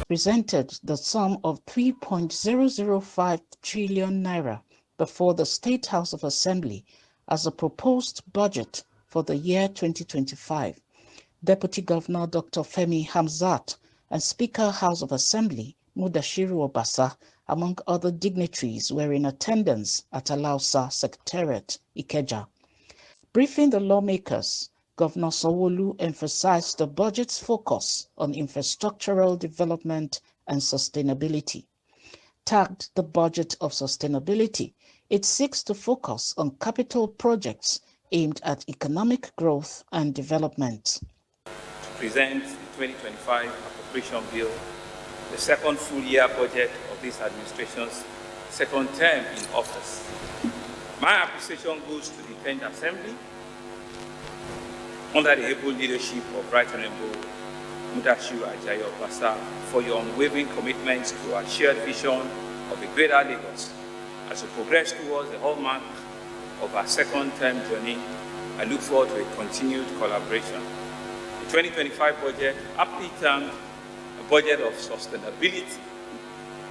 presented the sum of 3.005 trillion naira before the State House of Assembly as a proposed budget for the year 2025. Deputy Governor Dr. Femi Hamzat and Speaker House of Assembly Mudashiru Obasa, among other dignitaries, were in attendance at Alausa Secretariat, Ikeja. Briefing the lawmakers, Governor Sanwo emphasized the budget's focus on infrastructural development and sustainability. Tagged the budget of sustainability, it seeks to focus on capital projects aimed at economic growth and development. To present the 2025 Appropriation Bill, the second full-year budget of this administration's second term in office. My appreciation goes to the 10th Assembly, under the able leadership of Right Honorable Mudashiru Obasa, for your unwavering commitment to our shared vision of a greater Lagos. As we progress towards the hallmark of our second term journey, I look forward to a continued collaboration. The 2025 budget, aptly termed a budget of sustainability,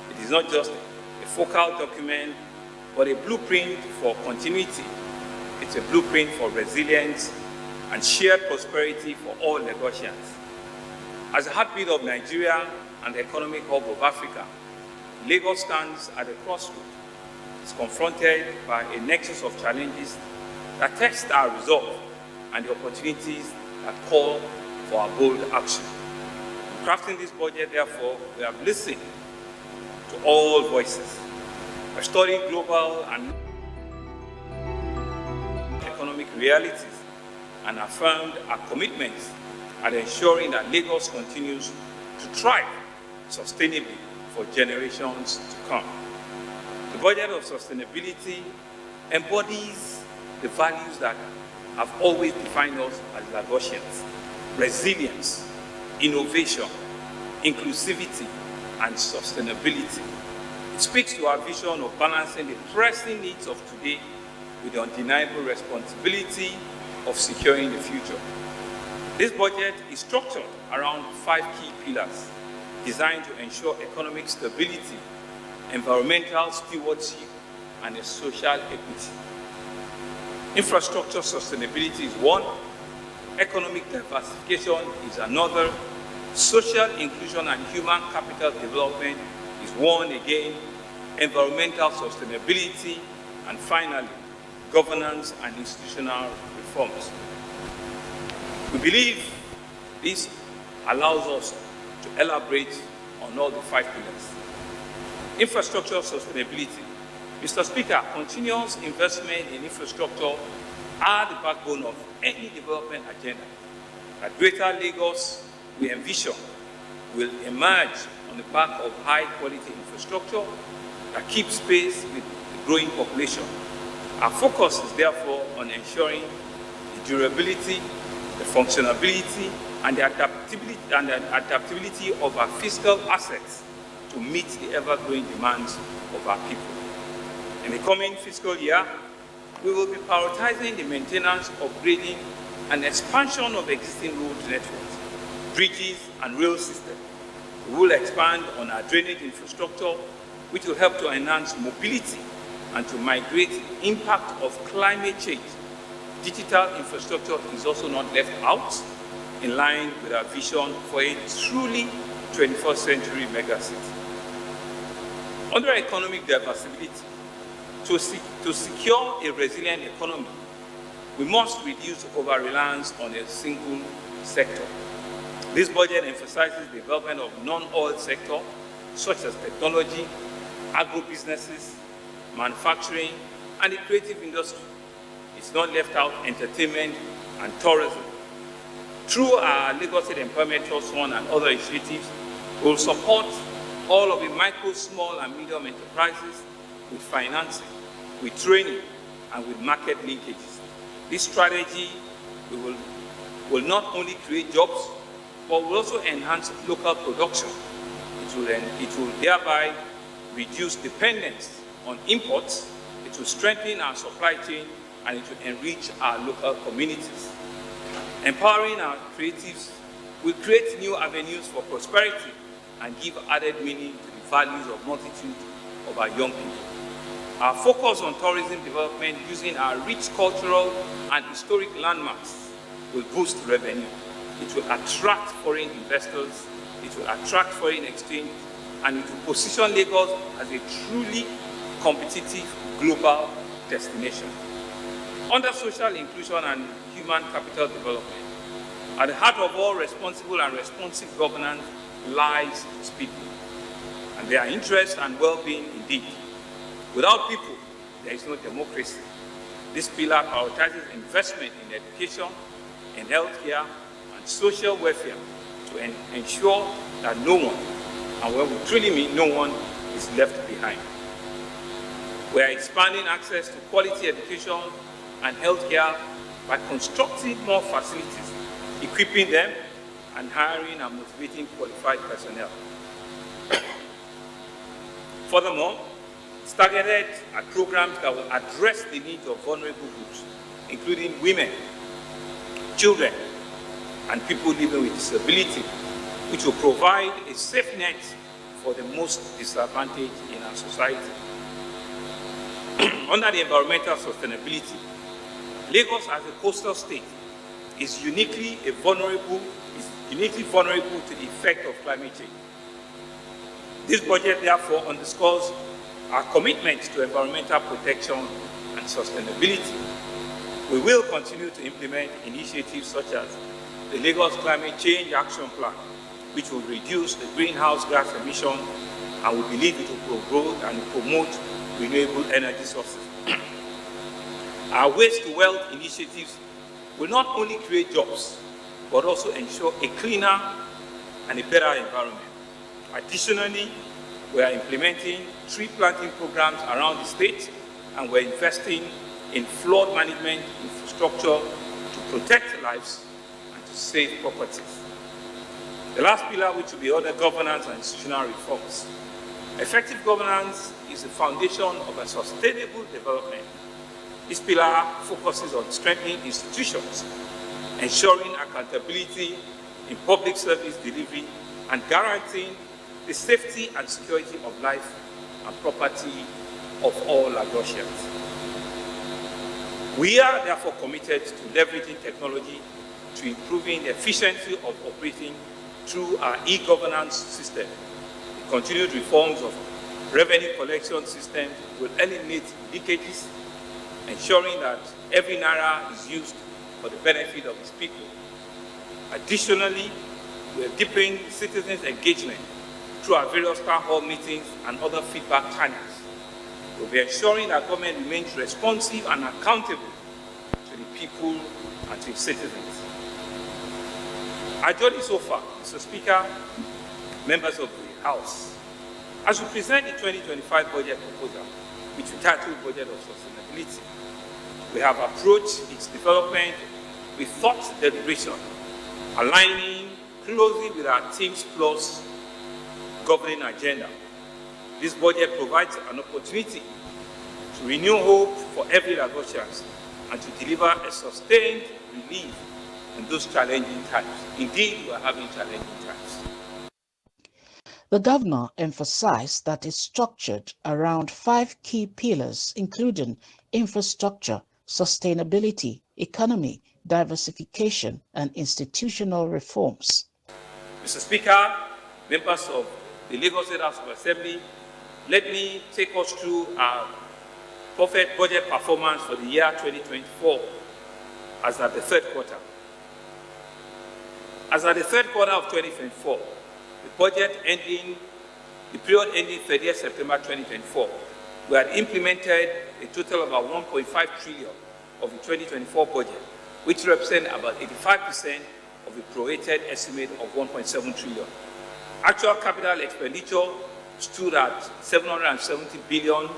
it is not just a focal document, but a blueprint for continuity. It's a blueprint for resilience and shared prosperity for all Lagosians. As the heartbeat of Nigeria and the economic hub of Africa, Lagos stands at a crossroads. It's confronted by a nexus of challenges that test our resolve and the opportunities that call for our bold action. In crafting this budget, therefore, we have listened to all voices. We've studied global and economic realities and affirmed our commitments at ensuring that Lagos continues to thrive sustainably for generations to come. The budget of sustainability embodies the values that have always defined us as Lagosians: resilience, innovation, inclusivity, and sustainability. It speaks to our vision of balancing the pressing needs of today with the undeniable responsibility of securing the future. This budget is structured around 5 key pillars designed to ensure economic stability, environmental stewardship, and a social equity. Infrastructure sustainability is one, economic diversification is another, social inclusion and human capital development is one again, environmental sustainability, and finally, governance and institutional reforms. We believe this allows us to elaborate on all the 5 pillars. Infrastructure sustainability. Mr. Speaker, continuous investment in infrastructure are the backbone of any development agenda. That Greater Lagos we envision will emerge on the back of high-quality infrastructure that keeps pace with the growing population. Our focus is therefore on ensuring the durability, the functionality, and the adaptability of our fiscal assets to meet the ever-growing demands of our people. In the coming fiscal year, we will be prioritizing the maintenance, upgrading, and expansion of existing road networks, bridges, and rail systems. We will expand on our drainage infrastructure, which will help to enhance mobility and to migrate the impact of climate change. Digital infrastructure is also not left out, in line with our vision for a truly 21st century megacity. Under economic diversity, to secure a resilient economy, we must reduce over-reliance on a single sector. This budget emphasizes the development of non-oil sector, such as technology, agro-businesses, manufacturing, and the creative industry. It's not left out entertainment and tourism. Through our Lagos State Empowerment Trust Fund and other initiatives, we will support all of the micro, small, and medium enterprises with financing, with training, and with market linkages. This strategy will not only create jobs, but will also enhance local production. It will thereby reduce dependence on imports, it will strengthen our supply chain, and it will enrich our local communities. Empowering our creatives will create new avenues for prosperity and give added meaning to the values of multitude of our young people. Our focus on tourism development using our rich cultural and historic landmarks will boost revenue. It will attract foreign investors, it will attract foreign exchange, and it will position Lagos as a truly competitive global destination. Under social inclusion and human capital development, at the heart of all responsible and responsive governance lies its people, and their interests and well-being indeed. Without people, there is no democracy. This pillar prioritizes investment in education, in healthcare, and social welfare to ensure that no one, and when we truly mean no one, is left behind. We are expanding access to quality education and healthcare by constructing more facilities, equipping them, and hiring and motivating qualified personnel. Furthermore, it's targeted at programs that will address the needs of vulnerable groups, including women, children, and people living with disability, which will provide a safe net for the most disadvantaged in our society. Under the environmental sustainability, Lagos as a coastal state is uniquely vulnerable to the effect of climate change. This budget therefore underscores our commitment to environmental protection and sustainability. We will continue to implement initiatives such as the Lagos Climate Change Action Plan, which will reduce the greenhouse gas emission, and we believe it will promote renewable energy sources. Our waste to wealth initiatives will not only create jobs, but also ensure a cleaner and a better environment. Additionally, we are implementing tree planting programs around the state, and we're investing in flood management infrastructure to protect lives and to save properties. The last pillar, which will be other governance and institutional reforms. Effective governance is the foundation of a sustainable development. This pillar focuses on strengthening institutions, ensuring accountability in public service delivery, and guaranteeing the safety and security of life and property of all Lagosians. We are therefore committed to leveraging technology to improving the efficiency of operating through our e-governance system. The continued reforms of revenue collection systems will eliminate leakages, ensuring that every naira is used for the benefit of its people. Additionally, we are deepening citizens' engagement through our various town hall meetings and other feedback channels. We'll be ensuring that government remains responsive and accountable to the people and to its citizens. Our journey so far, Mr. Speaker, members of the House, as we present the 2025 budget proposal, which we titled Budget of Sustainability, we have approached its development with thought deliberation, aligning closely with our Teams Plus governing agenda. This budget provides an opportunity to renew hope for every Lagosian and to deliver a sustained relief in those challenging times. Indeed, we are having challenging times. The governor emphasized that it's structured around 5 key pillars, including infrastructure, sustainability, economy, diversification, and institutional reforms. Mr. Speaker, members of the Lagos State House of Assembly, let me take us through our perfect budget performance for the year 2024 as at the third quarter. As at the third quarter of 2024, the period ending 30th September 2024, we had implemented a total of about 1.5 trillion of the 2024 budget, which represents about 85% of the prorated estimate of 1.7 trillion. Actual capital expenditure stood at 770 billion,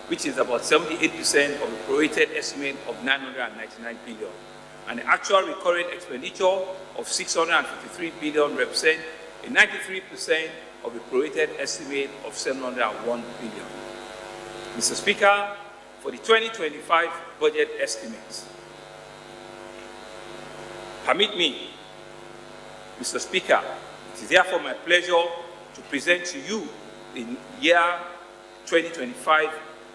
which is about 78% of the prorated estimate of 999 billion. And the actual recurring expenditure of 653 billion represents a 93% of the prorated estimate of 701 billion. Mr. Speaker, for the 2025 budget estimates, permit me, Mr. Speaker, it is therefore my pleasure to present to you the year 2025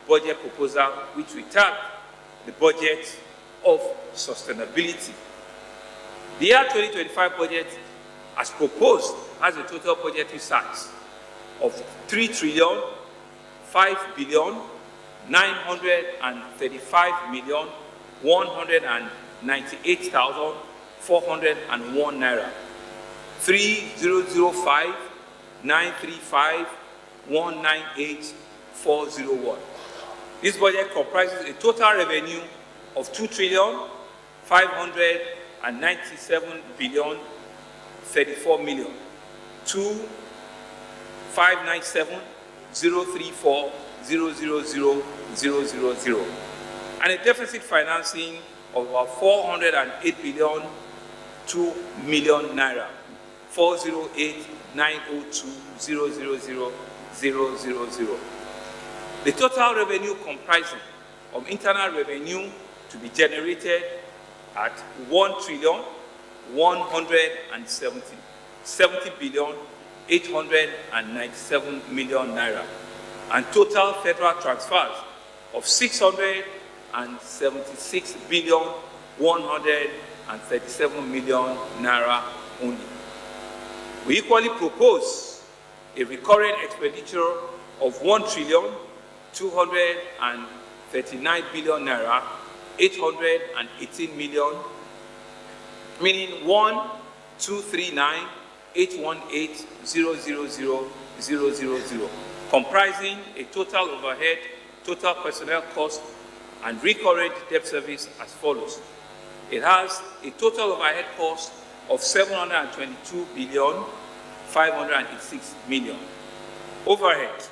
budget proposal, which we tag the budget of sustainability. The year 2025 budget, as proposed, has a total budgetary size of 3,5,935,198,401 naira. 3,005,935,198,401. This budget comprises a total revenue of 2,597,034,000,000, 2,597,034,000,000, and a deficit financing of about 408,002,000,000 naira, 408,902,000,000. The total revenue comprising of internal revenue to be generated at 1,170,897,000,000 naira, and total federal transfers of 676,137,000,000 naira only. We equally propose a recurrent expenditure of 1,239,000,000,000 naira, 818,000,000, meaning 1,239,818,000,000, comprising a total overhead, total personnel cost, and recurrent debt service as follows. It has a total overhead cost of 722,586,000,000. Overhead,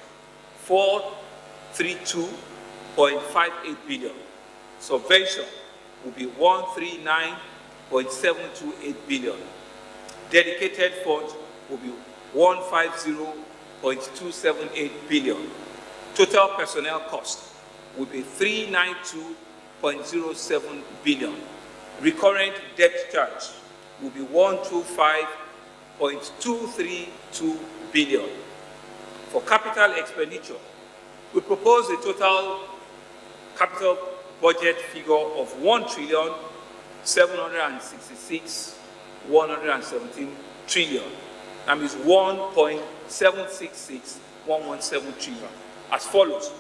432.58 billion. Subvention will be 139.728 billion. Dedicated funds will be 150.278 billion. Total personnel cost will be 392.07 billion. Recurrent debt charge will be 125.232 billion. For capital expenditure, we propose a total capital budget figure of 1,766,117 trillion. That means 1.766117 trillion. As follows: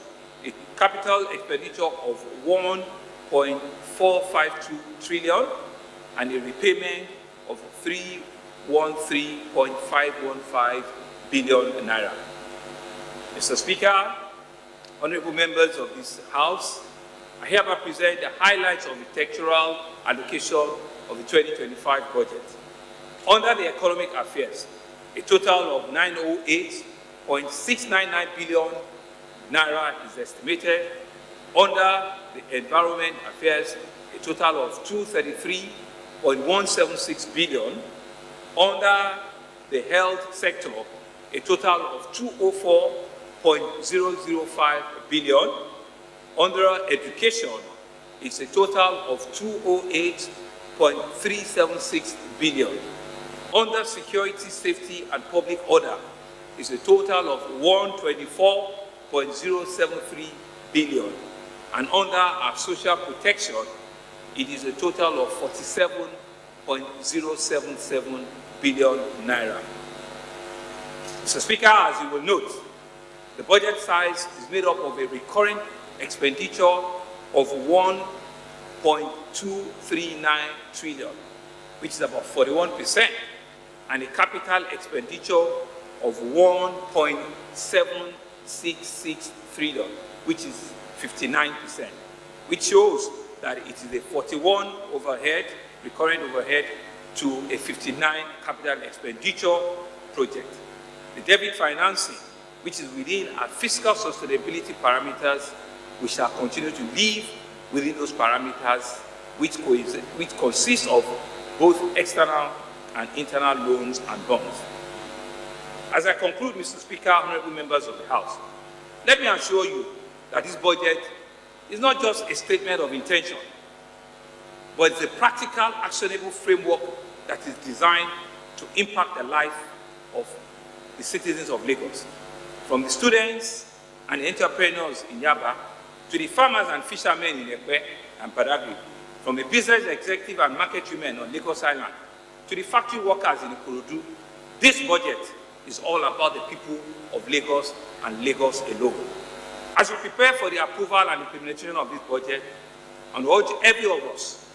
a capital expenditure of 1.452 trillion and a repayment of 313.515 billion naira. Mr. Speaker, honorable members of this House, I hereby present the highlights of the textual allocation of the 2025 budget. Under the economic affairs, a total of 908.699 billion naira is estimated. Under the environment affairs, a total of 233.176 billion. Under the health sector, a total of 204.005 billion. Under education, it's a total of 208.376 billion. Under security, safety, and public order, it's a total of 124.073 billion. And under our social protection, it is a total of 47.077 billion naira. Mr. Speaker, as you will note, the budget size is made up of a recurring expenditure of 1.239 trillion, which is about 41%, and a capital expenditure of 1.766 trillion, which is 59%, which shows that it is a 41 overhead, recurrent overhead, to a 59 capital expenditure project. The debit financing, which is within our fiscal sustainability parameters, we shall continue to live within those parameters, which consist of both external and internal loans and bonds. As I conclude, Mr. Speaker, honorable members of the House, let me assure you that this budget is not just a statement of intention, but it's a practical, actionable framework that is designed to impact the life of the citizens of Lagos, from the students and entrepreneurs in Yaba to the farmers and fishermen in Ekpe and Badagry, from the business executive and market women on Lagos Island to the factory workers in Ikorodu. This budget is all about the people of Lagos and Lagos alone. As we prepare for the approval and implementation of this budget, I urge every of us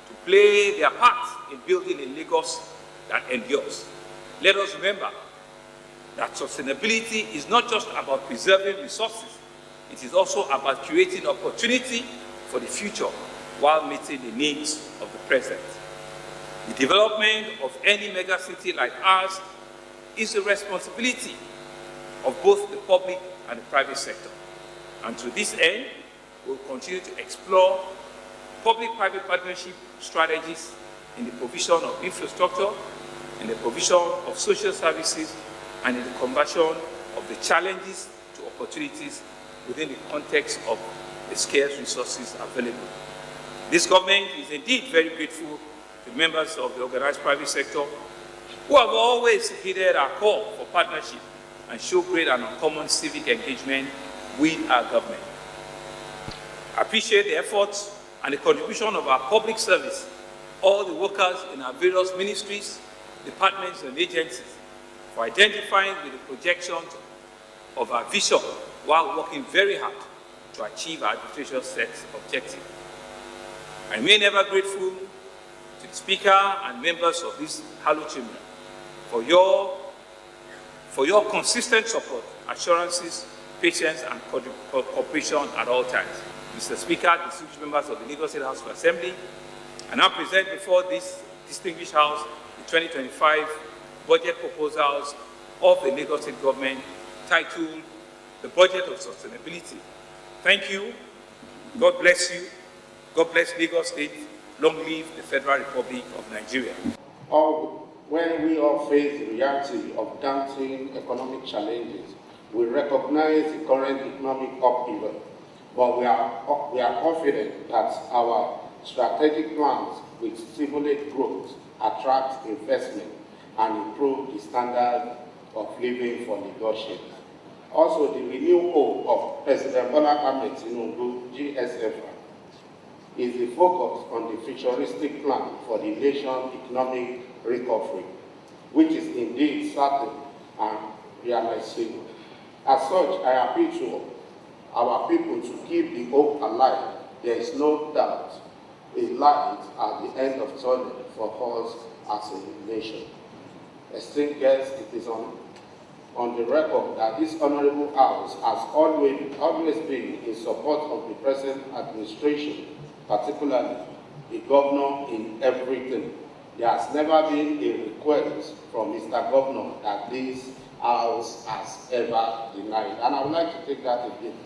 to play their part in building a Lagos that endures. Let us remember that sustainability is not just about preserving resources, it is also about creating opportunity for the future while meeting the needs of the present. The development of any megacity like ours is a responsibility of both the public and the private sector. And to this end, we'll continue to explore public-private partnership strategies in the provision of infrastructure, in the provision of social services, and in the conversion of the challenges to opportunities within the context of the scarce resources available. This government is indeed very grateful to members of the organized private sector who have always heeded our call for partnership and show great and uncommon civic engagement with our government. I appreciate the efforts and the contribution of our public service, all the workers in our various ministries, departments and agencies for identifying with the projections of our vision while working very hard to achieve our administration set objectives. I remain ever grateful to the Speaker and members of this hallowed chamber for your consistent support, assurances, patience, and cooperation at all times. Mr. Speaker, distinguished members of the Lagos State House of Assembly, I now present before this distinguished House the 2025 budget proposals of the Lagos State Government titled The Budget of Sustainability. Thank you. God bless you. God bless Lagos State. Long live the Federal Republic of Nigeria. When we all face the reality of daunting economic challenges, we recognize the current economic upheaval, but we are confident that our strategic plans will stimulate growth, attract investment, and improve the standard of living for Lagosians. Also, the renewed hope of President Bola Ahmed Tinubu, GSFR, is the focus on the futuristic plan for the nation's economic recovery, which is indeed certain and realizable. As such, I appeal to our people to keep the hope alive. There is no doubt a light at the end of tunnel for us as a nation. Esteemed guests, it is on the record that this honorable house has always been in support of the present administration, particularly the governor in everything. There has never been a request from Mr. Governor that this house has ever denied. And I would like to take that again.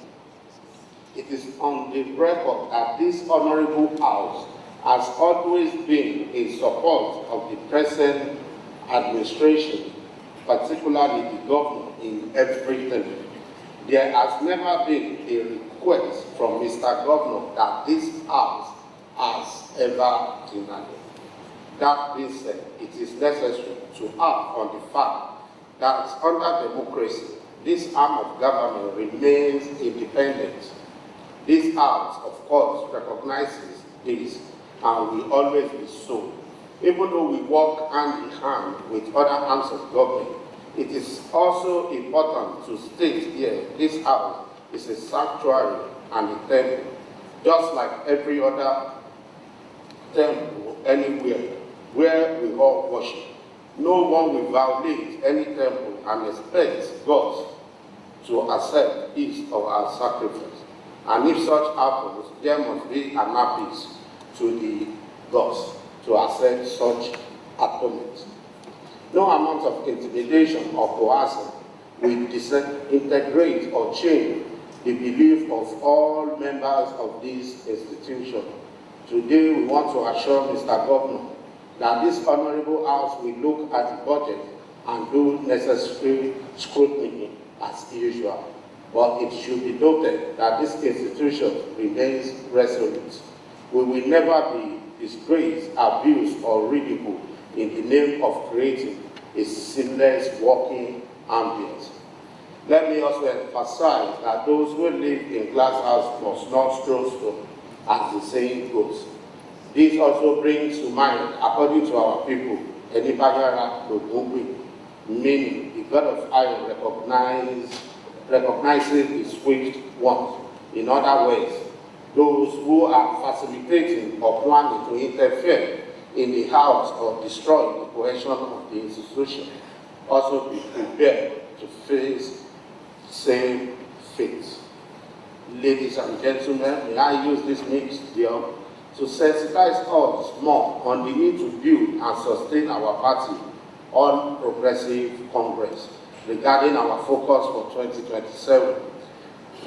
It is on the record that this honorable house has always been in support of the present administration, particularly the governor in everything. There has never been a request from Mr. Governor that this house has ever denied. That being said, it is necessary to act on the fact that under democracy, this arm of government remains independent. This House, of course, recognizes this and will always be so. Even though we work hand in hand with other arms of government, it is also important to state here this house is a sanctuary and a temple, just like every other temple anywhere where we all worship. No one will violate any temple and expect God to accept his or her sacrifice. And if such happens, there must be an appeal to the gods to accept such atonement. No amount of intimidation or coercion will disintegrate or change the belief of all members of this institution. Today, we want to assure Mr. Governor that this honorable house will look at the budget and do necessary scrutiny as usual. But it should be noted that this institution remains resolute. We will never be disgraced, abused, or ridiculed in the name of creating a seamless working ambience. Let me also emphasize that those who live in glass house must not throw stone, as the saying goes. This also brings to mind, according to our people, Enibagara Logungwe, meaning the god of iron recognizes the swift ones. In other words, those who are facilitating or planning to interfere in the house or destroy the cohesion of the institution also be prepared to face the same fate. Ladies and gentlemen, may I use this medium to sensitize us more on the need to build and sustain our party on Progressive Congress regarding our focus for 2027.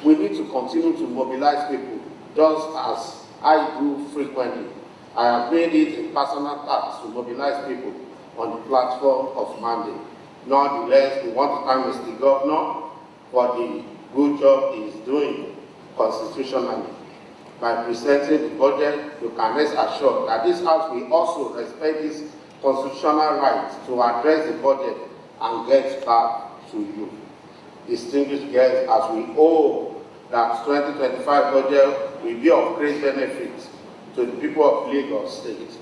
We need to continue to mobilize people, just as I do frequently. I have made it a personal task to mobilize people on the platform of mandate. Nonetheless, we want to thank Mr. Governor for the good job he is doing constitutionally. By presenting the budget, you can rest assured that this House will also respect its constitutional right to address the budget and get back to you. Distinguished guests, as we hope that 2025 budget will be of great benefit to the people of Lagos State,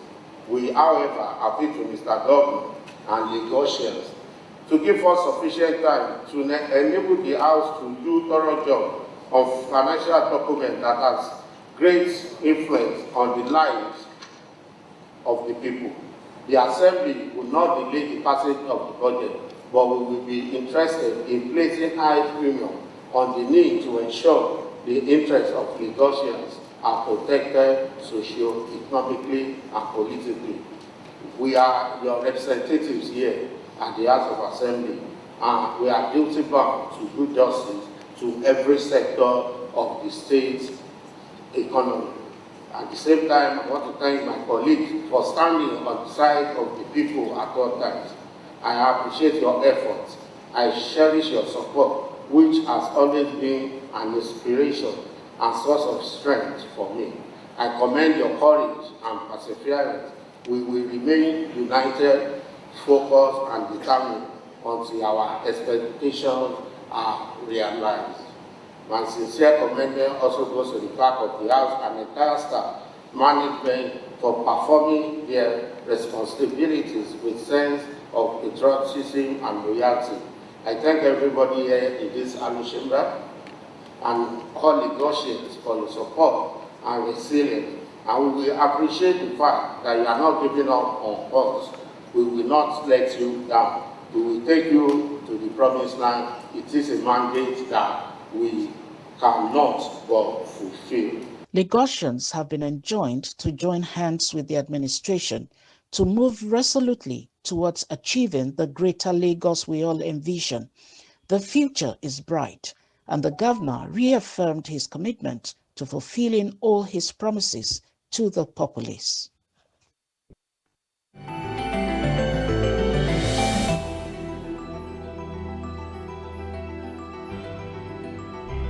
we, however, appeal to Mr. Governor and Lagosians to give us sufficient time to enable the House to do thorough job of financial document that has great influence on the lives of the people. The Assembly will not delay the passage of the budget, but we will be interested in placing high premium on the need to ensure the interests of Lagosians are protected socio-economically and politically. We are your representatives here at the House of Assembly, and we are duty bound to do justice to every sector of the state's economy. At the same time, I want to thank my colleagues for standing on the side of the people at all times. I appreciate your efforts. I cherish your support, which has always been an inspiration and source of strength for me. I commend your courage and perseverance. We will remain united, focused, and determined until our expectations are realized. My sincere commendation also goes to the back of the House and entire staff management for performing their responsibilities with sense of patriotism and loyalty. I thank everybody here in this annual chamber and all Lagosians for your support and resilience. And we will appreciate the fact that you are not giving up on us. We will not let you down. We will take you to the promised land. It is a mandate that we cannot but fulfill. Lagosians have been enjoined to join hands with the administration to move resolutely towards achieving the greater Lagos we all envision. The future is bright, and the governor reaffirmed his commitment to fulfilling all his promises to the populace.